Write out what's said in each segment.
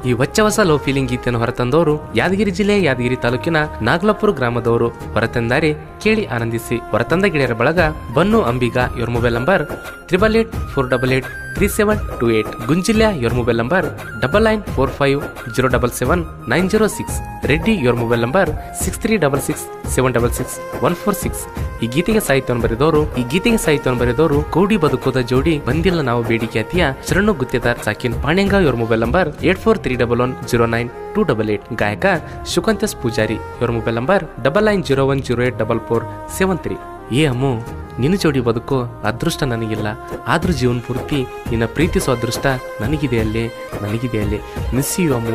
ಈ ಹೊಸ low feeling ಗೀತೆಯನ್ನು ಹೊರತಂದವರು ಯಾದಗಿರಿ ಜಿಲ್ಲೆ ಯಾದಗಿರಿ ತಾಲೂಕಿನ ನಾಗಲಾಪುರ ಗ್ರಾಮದವರು. ಹೊರತಂದಾರೆ ಕೇಳಿ ಆನಂದಿಸಿ. ಹೊರತಂದ ಗೆಳೆಯರ ಬಳಗ ಬನ್ನು ಅಂಬಿಗ. ಇವ್ರ ಮೊಬೈಲ್ ನಂಬರ್ 8884883728. ಗುಂಜಿಲ್ಯ ಇವ್ರ ಮೊಬೈಲ್ ನಂಬರ್ 9945077906. ರೆಡ್ಡಿ ಇವ್ರ ಮೊಬೈಲ್ ನಂಬರ್ 6366766146. ಈ ಗೀತೆಗೆ ಸಾಹಿತ್ಯವನ್ನು ಬರೆದವರು ಕೂಡಿ ಬದುಕೋದ ಜೋಡಿ ಬಂದಿಲ್ಲ ನಾವು ಬೇಡಿಕೆ ಅತಿಯ ಶರಣು ಗುತ್ತೇದಾರ್ ಸಾಕಿನ್ ಪಾಣ್ಯಂಗ. ಇವ್ರ ಮೊಬೈಲ್ ನಂಬರ್ 8431109288. ಗಾಯಕ ಶುಕಂತಸ್ ಪೂಜಾರಿ. ಇವ್ರ ಮೊಬೈಲ್ ನಂಬರ್ 9901084473. ಏ ಅಮ್ಮು, ನಿನ್ನ ಜೋಡಿ ಬದುಕೋ ಅದೃಷ್ಟ ನನಗಿಲ್ಲ, ಆದ್ರೂ ಜೀವನ ಪೂರ್ತಿ ನಿನ್ನ ಪ್ರೀತಿಸೋ ಅದೃಷ್ಟ ನನಗಿದೆ ಅಲ್ಲೇ. ಮಿಸ್ ಯು ಅಮ್ಮು.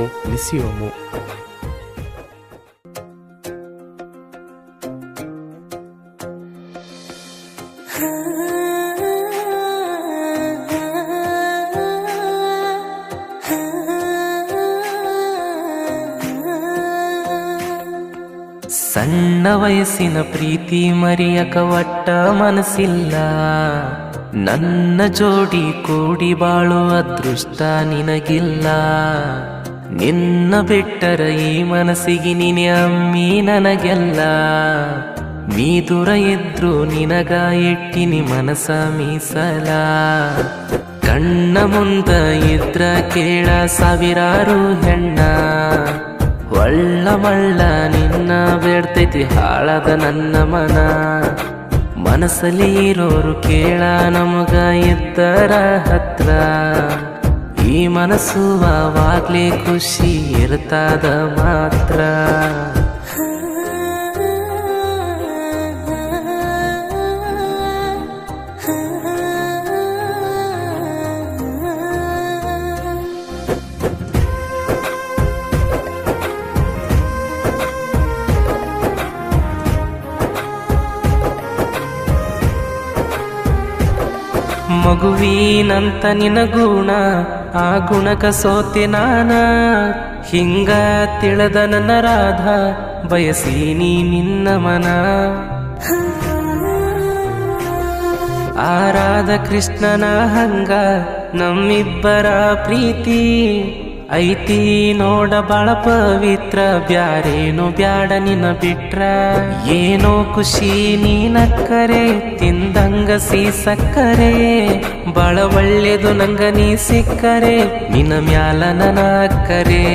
ಸಣ್ಣ ವಯಸ್ಸಿನ ಪ್ರೀತಿ ಮರೆಯಕ ಒಟ್ಟ ಮನಸ್ಸಿಲ್ಲ, ನನ್ನ ಜೋಡಿ ಕೂಡಿ ಬಾಳು ಅದೃಷ್ಟ ನಿನಗಿಲ್ಲ. ನಿನ್ನ ಬಿಟ್ಟರ ಈ ಮನಸ್ಸಿಗೆ ನೀನೆ ಅಮ್ಮಿ ನನಗೆಲ್ಲ. ನೀ ದೂರ ಇದ್ರು ನಿನಗ ಇಟ್ಟಿನಿ ಮನಸ ಮೀಸಲ. ಕಣ್ಣ ಮುಂದ ಇದ್ರ ಕೇಳ ಸಾವಿರಾರು ಹೆಣ್ಣ, ಒಳ್ಳ ಮಳ್ಳ ನಿನ್ನ ಬೇಡ್ತೈತಿ ಹಾಳದ ನನ್ನ ಮನ. ಮನಸ್ಸಲ್ಲಿ ಇರೋರು ಕೇಳ ನಮಗ ಇದ್ದರ ಹತ್ರ, ಈ ಮನಸ್ಸು ಆವಾಗ್ಲೇ ಖುಷಿ ಇರ್ತದ ಮಾತ್ರ. ಮಗುವಿನಂತ ನಿನ ಗುಣ, ಆ ಗುಣಕ ಸೋತೆ ನಾನ. ಹಿಂಗ ತಿಳಿದ ನನ್ನ ರಾಧ ಬಯಸೀನಿ ನಿನ್ನ ಮನ. ಆ ರಾಧ ಕೃಷ್ಣನ ಹಂಗ ನಮ್ಮಿಬ್ಬರ ಪ್ರೀತಿ ಐತಿ ನೋಡ ಬಾಳ ಪವಿತ್ರ. ಬ್ಯಾರೇನು ಬ್ಯಾಡ ನಿನ್ನ ಬಿಟ್ರ, ಏನೋ ಖುಷಿ ನೀನಕ್ಕರೆ ತಿಂದಂಗ ಸಕ್ಕರೆ. ಬಾಳ ಒಳ್ಳೇದು ನಂಗ ನೀ ಸಿಕ್ಕರೆ, ನಿನ್ನ ಮ್ಯಾಲ ನನ್ನ ಅಕ್ಕರೆ.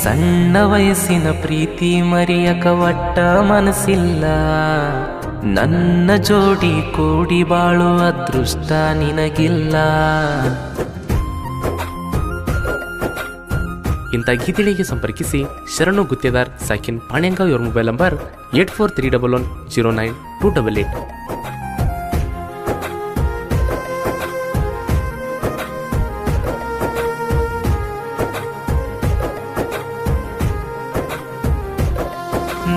ಸಣ್ಣ ವಯಸ್ಸಿನ ಪ್ರೀತಿ ಮರೆಯಕ ಒಟ್ಟ ಮನಸ್ಸಿಲ್ಲ, ನನ್ನ ಜೋಡಿ ಕೂಡಿ ಬಾಳು ಅದೃಷ್ಟ ನಿನಗಿಲ್ಲ. ಇಂಥ ಗೀತೆಗಳಿಗೆ ಸಂಪರ್ಕಿಸಿ ಶರಣು ಗುತ್ತೇದಾರ್ ಸಾಕಿನ್ ಪಾಣ್ಯಂಗ. ಇವ್ರ ಮೊಬೈಲ್ ನಂಬರ್ 8431109288.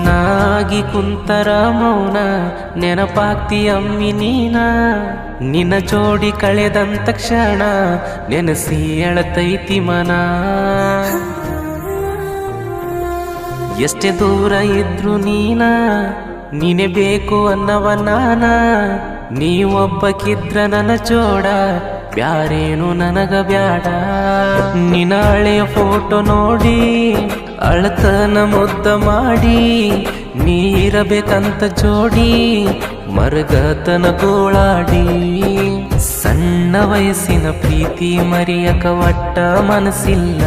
ನಾಗಿ ಕುಂತರ ಮೌನ ನೆನಪಾಗ್ತಿ ಅಮ್ಮಿ ನೀನ. ನಿನ್ನ ಜೋಡಿ ಕಳೆದಂತ ಕ್ಷಣ ನೆನಸಿ ಎಳತೈತಿ ಮನ. ಎಷ್ಟೇ ದೂರ ಇದ್ರು ನೀನೇ ಬೇಕು ಅನ್ನವ ನಾನ. ನೀವೊಬ್ಬಕ್ಕಿದ್ರ ನನ್ನ ಜೋಡ, ಬ್ಯಾರೇನು ನನಗ ಬ್ಯಾಡ. ನಿನ್ನ ಹಳೆಯ ಫೋಟೋ ನೋಡಿ ಅಳತನ ಮುದ್ದ ಮಾಡಿ, ನೀ ಇರಬೇಕಂತ ಜೋಡಿ ಮರಗತನ ಗೋಳಾಡಿ. ಸಣ್ಣ ವಯಸ್ಸಿನ ಪ್ರೀತಿ ಮರೆಯಕ ಒಟ್ಟ ಮನಸ್ಸಿಲ್ಲ,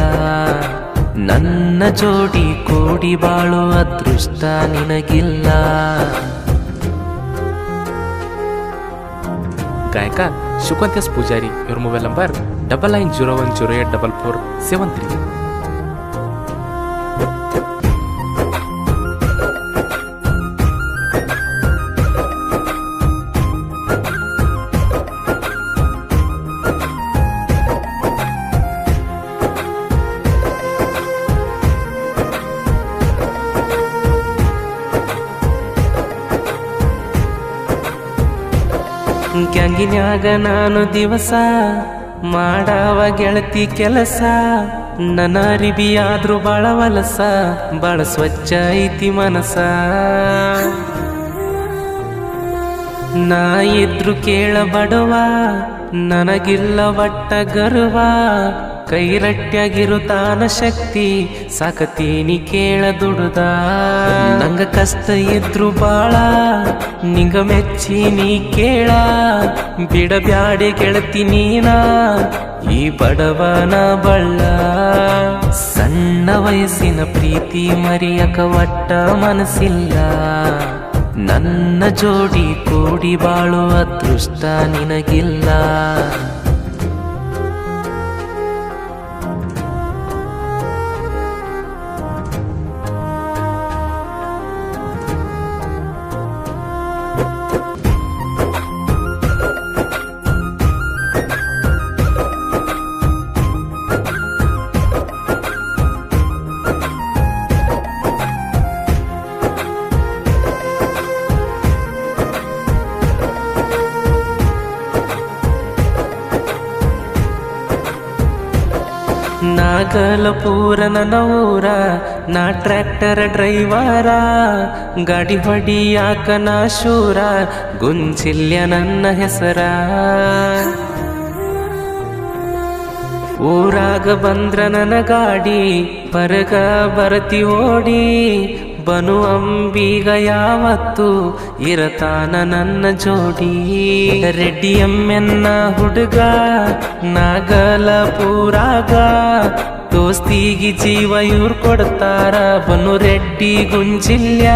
ನನ್ನ ಜೋಡಿ ಕೂಡಿ ಬಾಳು ಅದೃಷ್ಟ ನಿನಗಿಲ್ಲ. ಗಾಯಕ ಶುಕಂತಸ್ ಪೂಜಾರಿ. ಇವ್ರ ಮೊಬೈಲ್ ನಂಬರ್ 9901084473. ಗ್ಯಾಂಗಿನ್ಯಾಗ ನಾನು ದಿವಸ ಮಾಡವ ಗೆಳತಿ ಕೆಲಸ. ನನ್ನ ಅರಿಬಿಯಾದ್ರು ಬಾಳ ವಲಸ, ಬಾಳ ಸ್ವಚ್ಛ ಐತಿ ಮನಸ. ನಾ ಇದ್ರು ಕೇಳ ಬಡವ, ನನಗಿಲ್ಲ ಒಟ್ಟ ಗರ್ವ. ಕೈರಟ್ಯಾಗಿರುತ್ತಾನ ಶಕ್ತಿ ಸಾಕತೀನಿ ಕೇಳ ದುಡುದ ನಂಗ ಕಷ್ಟ ಇದ್ರು ಬಾಳ ನಿಂಗ ಮೆಚ್ಚಿ ನೀ ಕೇಳ ಬಿಡಬ್ಯಾಡೆ ಗೆಳತಿ ನೀನ ಈ ಬಡವನ ಬಳ್ಳ ಸಣ್ಣ ವಯಸ್ಸಿನ ಪ್ರೀತಿ ಮರಿಯಕ ಒಟ್ಟ ಮನಸ್ಸಿಲ್ಲ ನನ್ನ ಜೋಡಿ ಕೂಡಿ ಬಾಳುವ ಅದೃಷ್ಟ ನಿನಗಿಲ್ಲ ನಾಗಲಪುರ ನನ್ನ ಊರ ನಾ ಟ್ರ್ಯಾಕ್ಟರ್ ಡ್ರೈವರ ಗಾಡಿ ಹೊಡಿಯಾಕ ನಾ ಶೂರ ಗುಂಜಿಲ್ಯ ನನ್ನ ಹೆಸರ ಊರಾಗ ಬಂದ್ರ ನನ್ನ ಗಾಡಿ ಪರಗ ಬರತಿ ಓಡಿ ಬನು ಅಂಬಿಗ ಯಾವತ್ತು ಇರತಾನ ನನ್ನ ಜೋಡಿ ರೆಡ್ಡಿ ಎಮ್ಮೆನ್ನ ಹುಡುಗ ನಾಗಲಪುರಾಗ ದೋಸ್ತಿಗಿ ಜೀವ ಇವ್ರು ಕೊಡ್ತಾರ ಬನು ರೆಡ್ಡಿ ಗುಂಜಿಲ್ಯ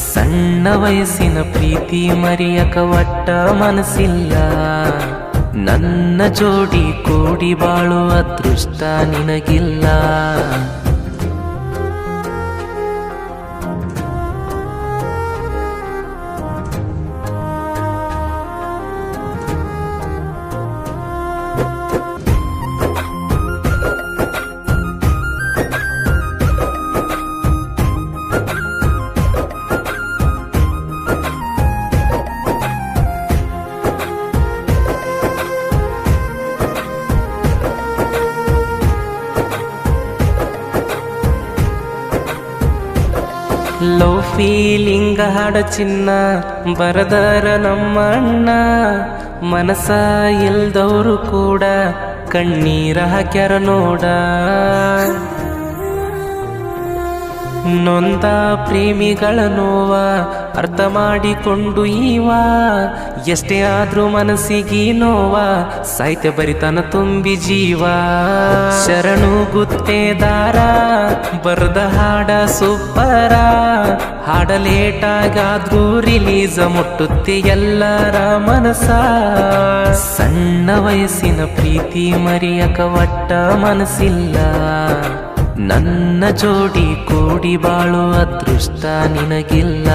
ಸಣ್ಣ ವಯಸ್ಸಿನ ಪ್ರೀತಿ ಮರಿಯಕ ಒಟ್ಟ ಮನಸ್ಸಿಲ್ಲ ನನ್ನ ಜೋಡಿ ಕೂಡಿ ಬಾಳುವ ಅದೃಷ್ಟ ನಿನಗಿಲ್ಲ ಲವ್ ಫೀಲಿಂಗ ಹಾಡ ಚಿನ್ನ ಬರದರ ನಮ್ಮ ಅಣ್ಣ ಮನಸ ಇಲ್ದವರು ಕೂಡ ಕಣ್ಣೀರ ಹಾಕ್ಯಾರ ನೋಡ ನೊಂದ ಪ್ರೇಮಿಗಳ ನೋವ ಅರ್ಥ ಮಾಡಿಕೊಂಡು ಈವ ಎಷ್ಟೇ ಆದ್ರೂ ಮನಸ್ಸಿಗೆ ನೋವ ಸಾಹಿತ್ಯ ಬರಿತನ ತುಂಬಿ ಜೀವ ಶರಣು ಗುತ್ತೇದಾರ ಬರ್ದ ಹಾಡ ಸೂಪರ ಹಾಡ ಲೇಟಾಗಾದ್ರೂ ರಿಲೀಸ್ ಮುಟ್ಟುತ್ತೆ ಎಲ್ಲರ ಮನಸ ಸಣ್ಣ ವಯಸ್ಸಿನ ಪ್ರೀತಿ ಮರಿಯಕ ಒಟ್ಟ ಮನಸ್ಸಿಲ್ಲ ನನ್ನ ಜೋಡಿ ಕೂಡಿ ಬಾಳುವ ಅದೃಷ್ಟ ನಿನಗಿಲ್ಲ